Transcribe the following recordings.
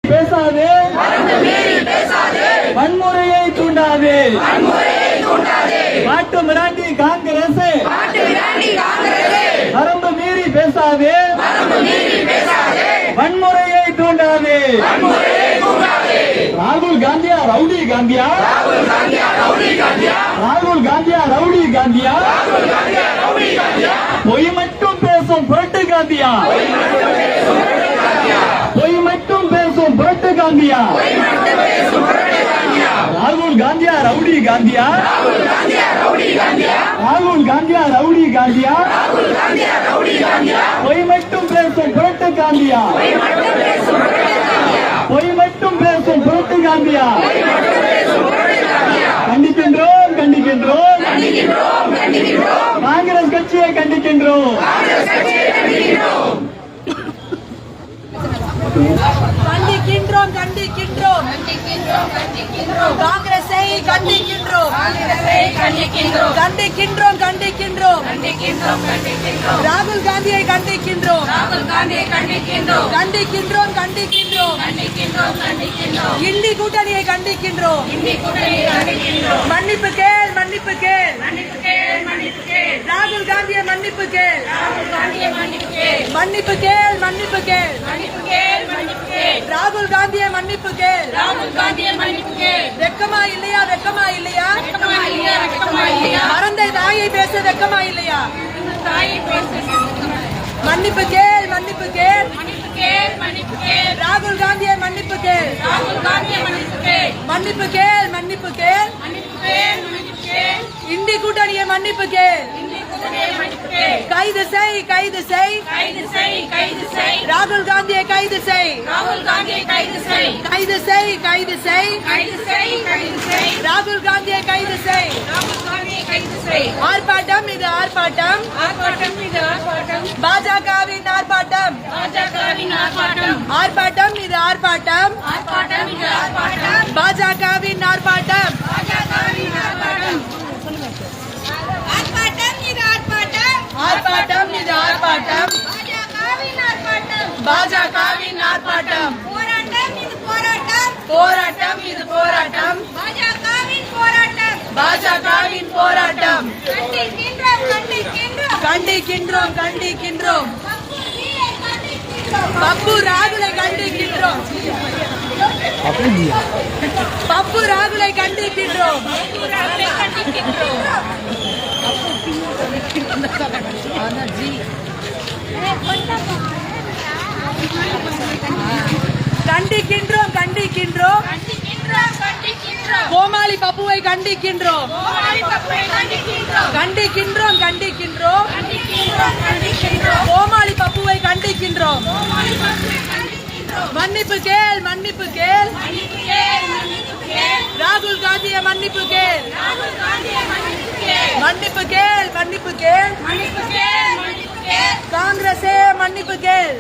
பேசாதே, வன்முறையை தூண்டாதே. காட்டு மிராண்டி காங்கிரஸ் வரம்பு மீறி பேசாதே, வன்முறையை தூண்டாதே. ராகுல் காந்தியா ரவுடி காந்தியா, ராகுல் காந்தியா ரவுடி காந்தியா, பொய் மட்டும் பேசும் புரட்டு காந்தியா, பொய் மட்டும் பேசும் புரட்டு காந்தியா. ராகுல் காந்தியா ரவுடி காந்தியா, ராகுல் காந்தியா ரவுடி காந்தியா, பொய் மட்டும் பேசும் புரட்டு காந்தியா, பொய் மட்டும் பேசும் புரட்டு காந்தியா. கண்டிக்கின்றோம், கண்டிக்கின்றோம், காங்கிரஸ் கட்சியை கண்டிக்கின்றோம். கண்டிக்கின்றோம், கண்டிக்கின்றோம், காங்கிரஸை கண்டிக்கின்றோம், கண்டிக்கின்றோம், கண்டிக்கின்றோம், ராகுல் காந்தியை கண்டிக்கின்றோம், கண்டிக்கின்றோம், கண்டிக்கின்றோம், இந்தி கூட்டணியை கண்டிக்கின்றோம். மன்னிப்பு கேள், மன்னிப்பு கேள், ராகுல் காந்தியை மன்னிப்பு கேள், மன்னிப்பு கேள், மன்னிப்பு கேள், ராகுல் காந்தியை மன்னிப்பு கேள். வெக்கமா இல்லையா, வெக்கமா இல்லையா, மறந்த தாயை பேச வெக்கமா இல்லையா? மன்னிப்பு கேள், மன்னிப்பு கேள், ராகுல் காந்தியை மன்னிப்பு கேள், மன்னிப்பு கேள், மன்னிப்பு கேள், இந்தி கூட்டணியை மன்னிப்பு கேள். கைது செய், கைது செய், ராகுல் காந்தியை கைது செய், கைது செய், கைது செய், ராகுல் காந்தியை கைது செய். ஆர்ப்பாட்டம் இது ஆர்ப்பாட்டம், பாஜகவின் ஆர்ப்பாட்டம், ஆர்ப்பாட்டம் இது ஆர்ப்பாட்டம், பாஜகவின் ஆர்ப்பாட்டம், ஆர்ப்பாட்டம் இது ஆர்ப்பாட்டம், பாஜகவின் ஆர்ப்பாட்டம், போராட்டம் இது போராட்டம், பாஜகவின் போராட்டம். கண்டிக்கின்றோம், கண்டிக்கின்றோம், பப்பு ராகுலை கண்டிக்கின்றோம், பப்பு ராகுலை கண்டிக்கின்றோம். கண்டிக்கின்றோம், கண்டிக்கின்றோம், கோமாளி பப்புவை கண்டிக்கின்றோம், கண்டிக்கின்றோம், கண்டிக்கின்றோம், கோமாளி பப்புவை கண்டிக்கின்றோம். மன்னிப்பு கேள், மன்னிப்பு கேள், ராகுல் காந்தியை மன்னிப்பு கேள், மன்னிப்பு கேள், மன்னிப்பு கேள், காங்கிரஸே மன்னிப்பு கேள்,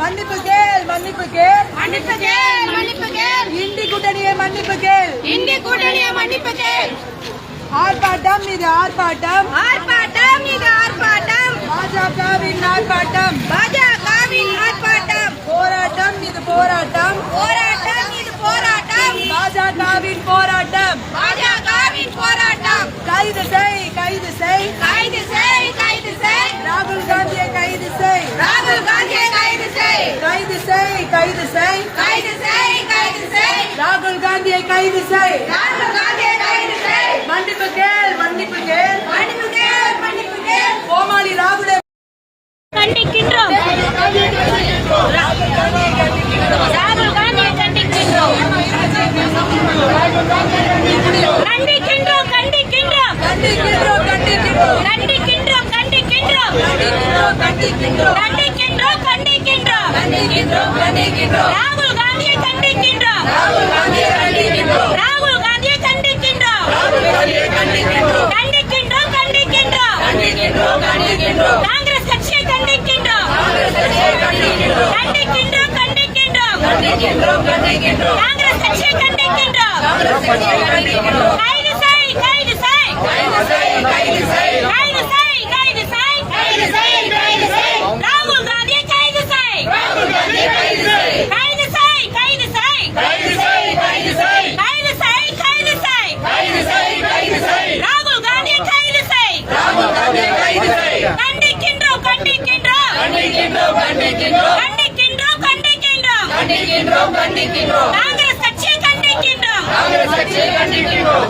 மன்னிப்பு கேள், மன்னிப்பு கேள், இந்தி கூட்டணியை மன்னிப்பு கேள், ஆர்ப்பாட்டம் இது ஆர்ப்பாட்டம், பாஜகவின் ஆர்ப்பாட்டம், போராட்டம் இது போராட்டம், பாஜகவின் போராட்டம். கைது செய், கைது செய், ராகுல் காந்தியை கைது செய், கைது செய், கைது செய், ராகுல் காந்தியை கைது செய். மன்னிப்பு கேள், மன்னிப்பு கேள், கோமாளி ராகுலை கண்டிக்கின்றோம், ராகுல் காந்தியை கண்டிக்கின்றோம், கண்டிக்கின்றோம், கண்டிக்கின்றோம், கண்டிக்கின்றோம், கண்டிக்கின்றோம், கண்டிக்கின்றோம், கண்டிக்கின்றோம், ராகுல் காந்தியை கண்டிக்கின்றோம், ராகுல் காந்தியை கண்டிக்கின்றோம், கண்டிக்கின்றோம், கண்டிக்கின்றோம், காங்கிரஸ் கட்சியை கண்டிக்கின்றோம், கண்டிக்கின்றோம், கண்டிக்கின்றோம், காங்கிரஸ் கட்சியை கண்டிக்கின்றோம். கைது செய், கைது செய், கைது செய், கைது செய், ராகுல் காந்தியை கைது செய், காங்கிரஸ் கட்சியை கண்டிக்கின்றோம். காங்கிரஸ் கட்சியை கண்டிக்கின்றோம்.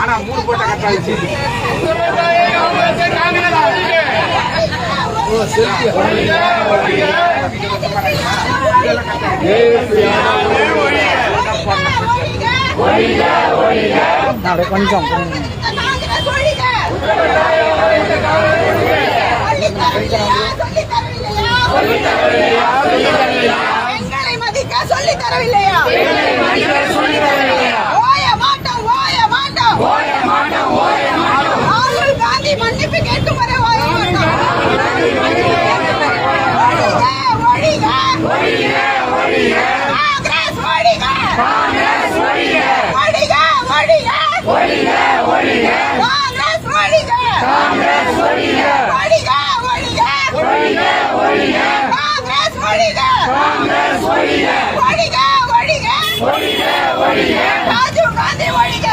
ஆனா 3 போட்ட கட்டாச்சு கொஞ்சம் எங்களை மதிக்க சொல்லி தரவில்லையா? ஓய மாட்டோம். ராகுல் காந்தி மன்னிப்பு கேட்கும் வரை ஓய மாட்டோம். காங்கிரஸ் ஒழிக. காங்கிரஸ் ஒழிக. ராஜீவ் காந்தி ஒழிக.